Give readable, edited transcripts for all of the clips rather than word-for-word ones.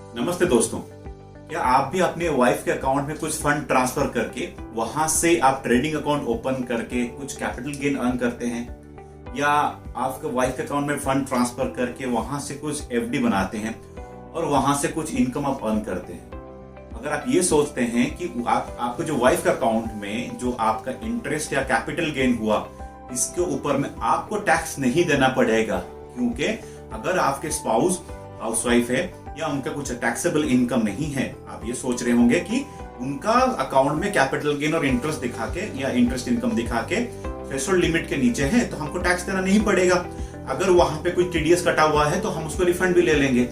नमस्ते दोस्तों। क्या आप भी अपने वाइफ के अकाउंट में कुछ फंड ट्रांसफर करके वहां से आप ट्रेडिंग अकाउंट ओपन करके कुछ कैपिटल गेन अर्न करते हैं, या आपके वाइफ के अकाउंट में फंड ट्रांसफर करके वहां से कुछ एफडी बनाते हैं और वहां से कुछ इनकम आप अर्न करते हैं? अगर आप ये सोचते हैं कि आपको जो वाइफ के अकाउंट में जो आपका इंटरेस्ट या कैपिटल गेन हुआ, इसके ऊपर में आपको टैक्स नहीं देना पड़ेगा, क्योंकि अगर आपके स्पाउस हाउसवाइफ है या उनका कुछ टैक्सेबल इनकम नहीं है, आप ये सोच रहे होंगे कि उनका अकाउंट में कैपिटल गेन और इंटरेस्ट दिखा के या इंटरेस्ट इनकम दिखा के थ्रेशोल्ड लिमिट के नीचे है तो हमको टैक्स देना नहीं पड़ेगा। अगर वहां पे कोई टीडीएस कटा हुआ है तो हम उसको रिफंड भी ले लेंगे।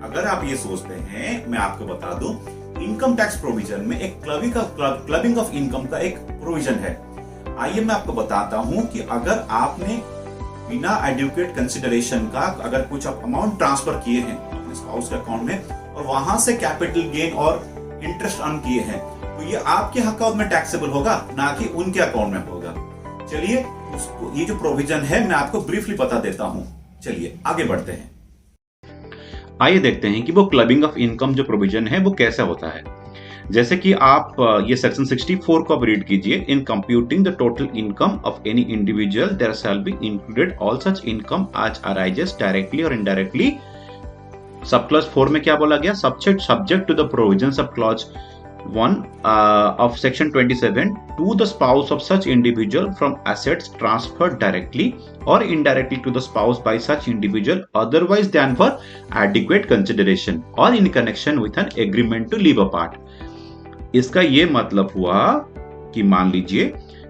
अगर आप ये सोचते हैं, मैं आपको बता दूं, इनकम टैक्स प्रोविजन में एक क्लबिंग ऑफ इनकम का एक प्रोविजन है। आइए मैं आपको बताता हूं कि अगर आपने बिना एडुकेट कंसिडरेशन का अगर कुछ अमाउंट ट्रांसफर किए हैं अपने स्पाउस के अकाउंट में और वहां से कैपिटल गेन और इंटरेस्ट अर्न किए हैं, तो ये आपके अकाउंट में टैक्सेबल होगा, ना कि उनके अकाउंट में होगा। चलिए उसको, ये जो प्रोविजन है मैं आपको ब्रीफली बता देता हूं। चलिए आगे बढ़ते हैं। आइए देखते हैं कि वो क्लबिंग ऑफ इनकम जो प्रोविजन है वो कैसा होता है। जैसे कि आप ये सेक्शन 64 को आप रीड कीजिए। In computing the total income of any individual there shall be included all such income as arises directly और इनडायरेक्टली। सब क्लॉज 4 में क्या बोला गया? Subject to the provisions of clause 1 of section 27 to the spouse of such individual from assets transferred directly or indirectly to the spouse by such individual otherwise than for adequate consideration or in connection with an agreement to live apart। इसका ये मतलब हुआ कि मान लीजिए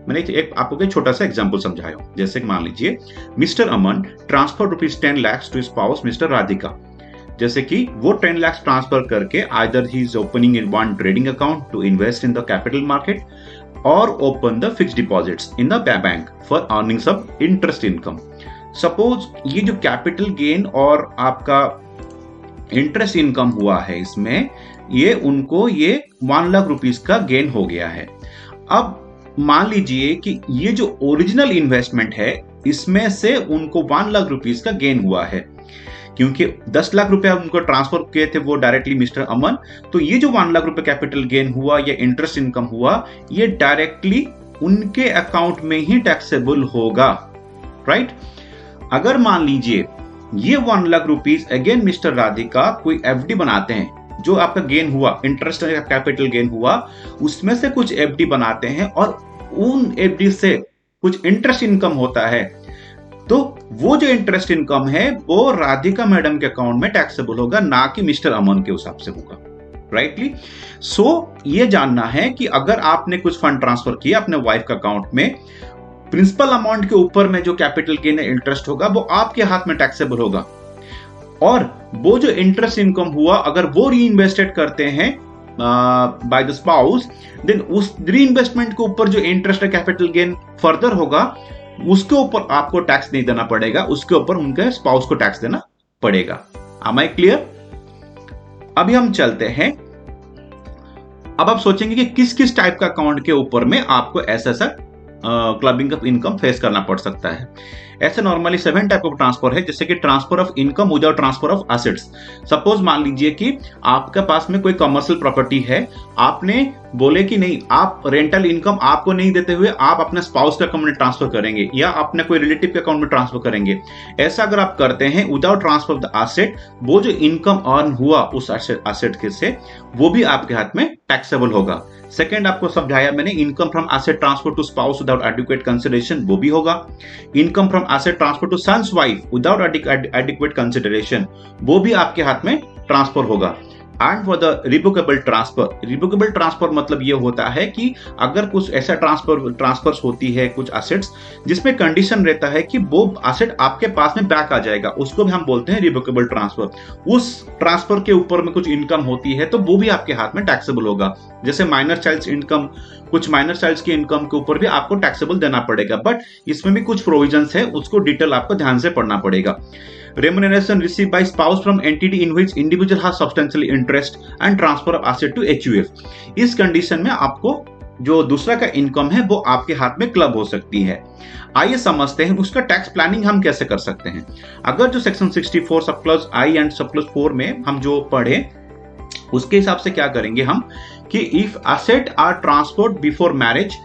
मैंने एक आपको एक छोटा सा एग्जांपल समझाया। जैसे मान लीजिए mister Aman transfer ₹10 lakhs to spouse mister Radhika. जैसे कि वो 10 लाख ट्रांसफर करके either he is opening in one trading account to invest in the capital market और open the fixed deposits in the bank for earning some interest income. Suppose ये जो capital gain और आपका interest income हुआ है, इसमें ये उनको ये 1 लाख रुपीस का गेन हो गया है। अब मान लीजिए कि ये जो ओरिजिनल इन्वेस्टमेंट है इसमें से उनको 1 लाख रुपीस का गेन हुआ है, क्योंकि 10 लाख रुपया उनको ट्रांसफर किए थे वो डायरेक्टली मिस्टर अमन। तो ये जो 1 लाख रुपए कैपिटल गेन हुआ या इंटरेस्ट इनकम हुआ, ये डायरेक्टली उनके अकाउंट में ही टैक्सेबल होगा, राइट। अगर मान लीजिए ये 1 lakh rupees again mister Radhika कोई एफडी बनाते हैं, जो आपका गेन हुआ इंटरेस्ट कैपिटल गेन हुआ उसमें से कुछ एफडी बनाते हैं और उन एफडी से कुछ इंटरेस्ट इनकम होता है, तो वो जो इंटरेस्ट इनकम है वो राधिका मैडम के अकाउंट में टैक्सेबल होगा, ना कि मिस्टर अमन के हिसाब से होगा, राइटली। सो ये जानना है कि अगर आपने कुछ फंड ट्रांसफर किया अपने वाइफ के अकाउंट में, प्रिंसिपल अमाउंट के ऊपर में जो कैपिटल गेन इंटरेस्ट होगा वो आपके हाथ में टैक्सेबल होगा, और वो जो इंटरेस्ट इनकम हुआ अगर वो री इन्वेस्टेड करते हैं बाय द स्पाउस, देन उस री इन्वेस्टमेंट के ऊपर जो इंटरेस्ट कैपिटल गेन फर्दर होगा उसके ऊपर आपको टैक्स नहीं देना पड़ेगा, उसके ऊपर उनके स्पाउस को टैक्स देना पड़ेगा। Am I clear? अभी हम चलते हैं। अब आप सोचेंगे कि किस किस टाइप का अकाउंट के ऊपर में आपको ऐसा क्लबिंग ऑफ इनकम फेस करना पड़ सकता है। ऐसे नॉर्मली 7 टाइप ऑफ ट्रांसफर है, जैसे कि transfer of income without transfer of assets. Suppose मान लीजिए कि आपके पास में कोई कमर्शियल प्रॉपर्टी है, आपने बोले कि नहीं आप रेंटल इनकम आपको नहीं देते हुए आप अपने स्पाउस के अकाउंट में ट्रांसफर करेंगे या अपने कोई रिलेटिव के अकाउंट में ट्रांसफर करेंगे। ऐसा अगर आप करते हैं without transfer of the asset, वो जो इनकम अर्न हुआ उस एसेट के से वो भी आपके हाथ में टैक्सेबल होगा। सेकेंड आपको समझाया मैंने, income from asset transfer to spouse without adequate consideration, वो भी होगा। Income from asset transfer to son's wife without adequate consideration, वो भी आपके हाथ में ट्रांसफर होगा। And for the revocable transfer मतलब ये होता है कि अगर कुछ ऐसा ट्रांसफर्स होती है कुछ एसेट्स जिसमें कंडीशन रहता है कि वो एसेट आपके पास में बैक आ जाएगा, उसको भी हम बोलते हैं रिवोकेबल ट्रांसफर। उस ट्रांसफर के ऊपर में कुछ इनकम होती है तो वो भी आपके हाथ में टैक्सेबल होगा। जैसे माइनर चाइल्ड्स इनकम, कुछ माइनर चाइल्ड्स की इनकम के ऊपर भी आपको टैक्सेबल देना पड़ेगा, बट इसमें भी कुछ प्रोविजंस है, उसको डिटेल आपको ध्यान से पढ़ना पड़ेगा। Remuneration received by spouse from entity in which individual has substantial interest and transfer of asset to HUF। इस कंडीशन में आपको जो दूसरा का इनकम है वो आपके हाथ में क्लब हो सकती है। आइए समझते हैं उसका टैक्स प्लानिंग हम कैसे कर सकते हैं। अगर जो section 64 sub clause I and सब क्लॉज 4 में हम जो पढ़े उसके हिसाब से क्या करेंगे हम कि if asset are transferred before marriage,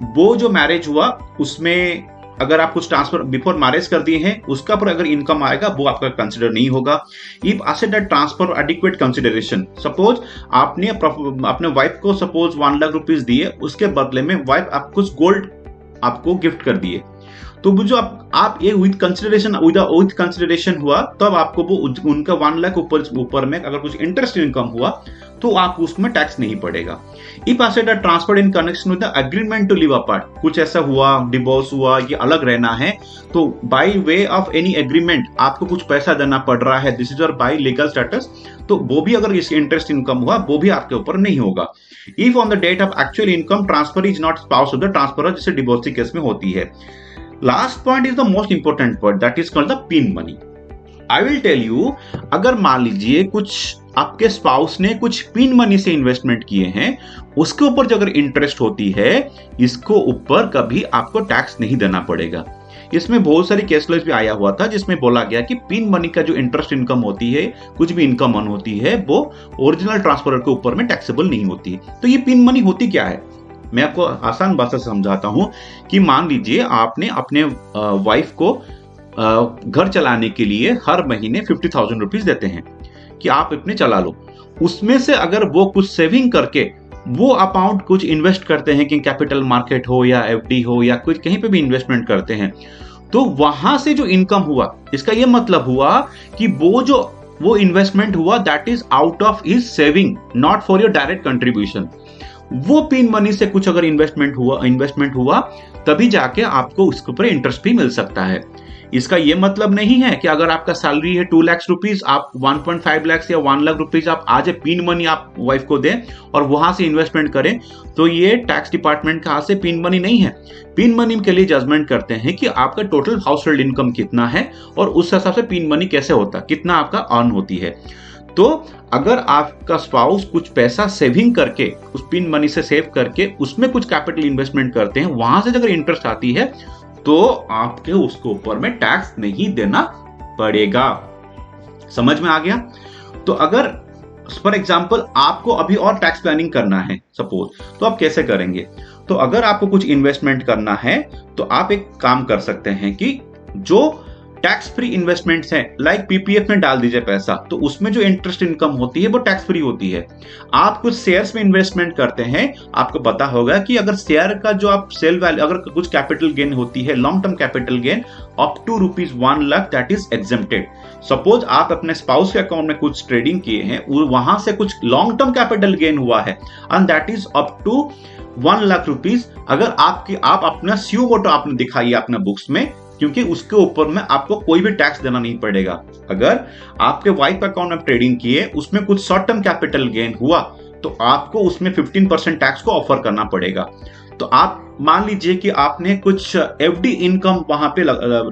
वो जो मैरिज हुआ उसमें अगर आप कुछ ट्रांसफर बिफोर मैरिज कर दिए हैं उसका पर अगर इनकम आएगा वो आपका कंसिडर नहीं होगा। If asset are transfer adequate consideration, suppose आपने अपने वाइफ को सपोज 1 लाख रुपीज दिए, उसके बदले में वाइफ आप कुछ गोल्ड आपको गिफ्ट कर दिए, तो वो जो आप ये विद कंसिडरेशन हुआ तब आपको वो उनका 1 लाख ऊपर में अगर कुछ इंटरेस्ट इनकम हुआ तो आपको उसमें टैक्स नहीं पड़ेगा। If asset are transferred in connection with the agreement to live apart, कुछ ऐसा हुआ, डिवोर्स हुआ, ये अलग रहना है, तो by way of any agreement आपको कुछ पैसा देना पड़ रहा है, this is your bye legal status, तो वो भी अगर इस इंटरेस्ट इनकम हुआ वो भी आपके ऊपर नहीं होगा। If on the date of actual income transfer is not spouse of the transfer, जैसे डिवोर्स केस में होती है। Last point is the most important point, that is called the pin money. I will tell you, अगर मान लीजिए कुछ आपके spouse ने कुछ पिन मनी से इन्वेस्टमेंट किए हैं, उसके ऊपर जो अगर इंटरेस्ट होती है, इसको ऊपर कभी आपको टैक्स नहीं देना पड़ेगा। इसमें बहुत सारी केस लॉज भी आया हुआ था जिसमें बोला गया कि पिन मनी का जो इंटरेस्ट इनकम होती है, कुछ भी इनकम अर्न होती है, वो ओरिजिनल ट्रांसफर के ऊपर में टैक्सेबल नहीं होती। तो ये पिन मनी होती क्या है, मैं आपको आसान भाषा से समझाता हूं कि मान लीजिए आपने अपने वाइफ को घर चलाने के लिए हर महीने 50,000 रुपीज देते हैं कि आप अपने चला लो, उसमें से अगर वो कुछ सेविंग करके वो अमाउंट कुछ इन्वेस्ट करते हैं कि कैपिटल मार्केट हो या एफडी हो या कुछ कहीं पे भी इन्वेस्टमेंट करते हैं, तो वहां से जो इनकम हुआ, इसका ये मतलब हुआ कि वो इन्वेस्टमेंट हुआ that is out of his saving, not for your direct contribution. वो पिन मनी से कुछ अगर इन्वेस्टमेंट हुआ तभी जाके आपको उसके ऊपर इंटरेस्ट भी मिल सकता है। इसका यह मतलब नहीं है कि अगर आपका सैलरी है 2 लाख रुपीज, आप 1.5 लाख या 1 लाख रुपीज आप आज पिन मनी आप वाइफ को दें और वहां से इन्वेस्टमेंट करें, तो ये टैक्स डिपार्टमेंट का हाथ से पिन मनी नहीं है। पिन मनी के लिए जजमेंट करते हैं कि आपका टोटल हाउस होल्ड इनकम कितना है और उस हिसाब से पिन मनी कैसे होता है, कितना आपका अर्न होती है। तो अगर आपका स्पाउस कुछ पैसा सेविंग करके, उस पिन मनी से सेव करके उसमें कुछ कैपिटल इन्वेस्टमेंट करते हैं, वहां से अगर इंटरेस्ट आती है तो आपके उसके ऊपर में टैक्स नहीं देना पड़ेगा। समझ में आ गया? तो अगर फॉर एग्जांपल आपको अभी और टैक्स प्लानिंग करना है सपोज, तो आप कैसे करेंगे? तो अगर आपको कुछ इन्वेस्टमेंट करना है तो आप एक काम कर सकते हैं कि जो टैक्स फ्री इन्वेस्टमेंट्स हैं, लाइक पीपीएफ में डाल दीजिए पैसा, तो उसमें जो इंटरेस्ट इनकम होती है वो टैक्स फ्री होती है। आप कुछ शेयर्स में इन्वेस्टमेंट करते हैं, आपको पता होगा कि अगर शेयर का जो आप सेल वैल्यू, अगर कुछ कैपिटल गेन होती है, long term capital gain up to ₹1 lakh, that is exempted. Suppose आप अपने स्पाउस के अकाउंट में कुछ ट्रेडिंग किए हैं, वहां से कुछ लॉन्ग टर्म कैपिटल गेन हुआ है and that is up to 1 lakh rupees. अगर आप अपना स्यू वोटो आपने दिखाई अपने बुक्स में, क्योंकि उसके ऊपर में आपको कोई भी टैक्स देना नहीं पड़ेगा। अगर आपके वाइफ अकाउंट में ट्रेडिंग किए, उसमें कुछ शॉर्ट टर्म कैपिटल गेन हुआ, तो आपको उसमें 15% टैक्स को ऑफर करना पड़ेगा। तो आप मान लीजिए कि आपने कुछ एफडी इनकम वहां पे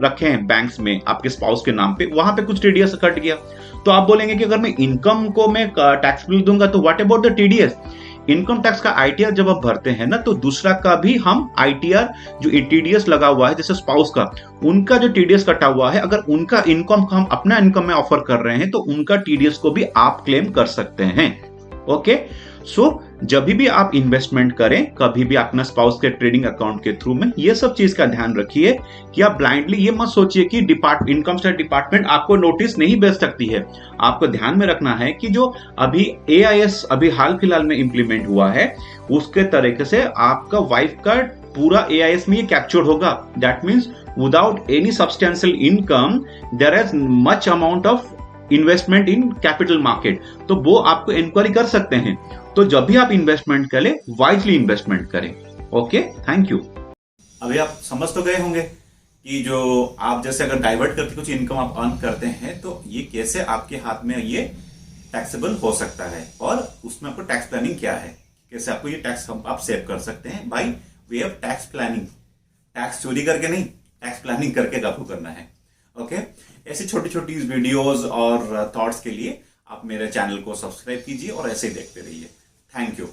रखे हैं बैंक्स में आपके स्पाउस के नाम पे, वहां पे कुछ टीडीएस कट गया, तो आप बोलेंगे कि अगर मैं इनकम को मैं टैक्स बिल दूंगा तो what about the TDS? Income tax का आईटीआर जब आप भरते हैं ना, तो दूसरा का भी हम आईटीआर जो टीडीएस लगा हुआ है, जैसे स्पाउस का, उनका जो टीडीएस कटा हुआ है, अगर उनका इनकम को हम अपना इनकम में ऑफर कर रहे हैं तो उनका टीडीएस को भी आप क्लेम कर सकते हैं। ओके, सो जब भी आप इन्वेस्टमेंट करें, कभी भी अपना स्पाउस के ट्रेडिंग अकाउंट के थ्रू में, ये सब चीज का ध्यान रखिए कि आप ब्लाइंडली ये मत सोचिए कि इनकम टैक्स डिपार्टमेंट आपको नोटिस नहीं भेज सकती है। आपको ध्यान में रखना है कि जो अभी एआईएस अभी हाल फिलहाल में इंप्लीमेंट हुआ है, उसके तरीके से आपका वाइफ का पूरा एआईएस में ये कैप्चर होगा। That means without any substantial income there is much amount of investment in capital market, तो वो आपको इंक्वायरी कर सकते हैं। तो जब भी आप इन्वेस्टमेंट करें, वाइजली इन्वेस्टमेंट करें। Okay, thank you. अभी आप समझ तो गए होंगे कि जो आप जैसे अगर डाइवर्ट करके कुछ इनकम आप अर्न करते हैं, तो ये कैसे आपके हाथ में ये टैक्सेबल हो सकता है और उसमें आपको टैक्स प्लानिंग क्या है, कैसे आपको ये टैक्स आप सेव कर सकते हैं by way of tax planning. Tax चोरी करके नहीं, टैक्स प्लानिंग करके आपको करना है। ओके, ऐसी छोटी छोटी वीडियोस और थॉट्स के लिए आप मेरे चैनल को सब्सक्राइब कीजिए और ऐसे ही देखते रहिए। Thank you.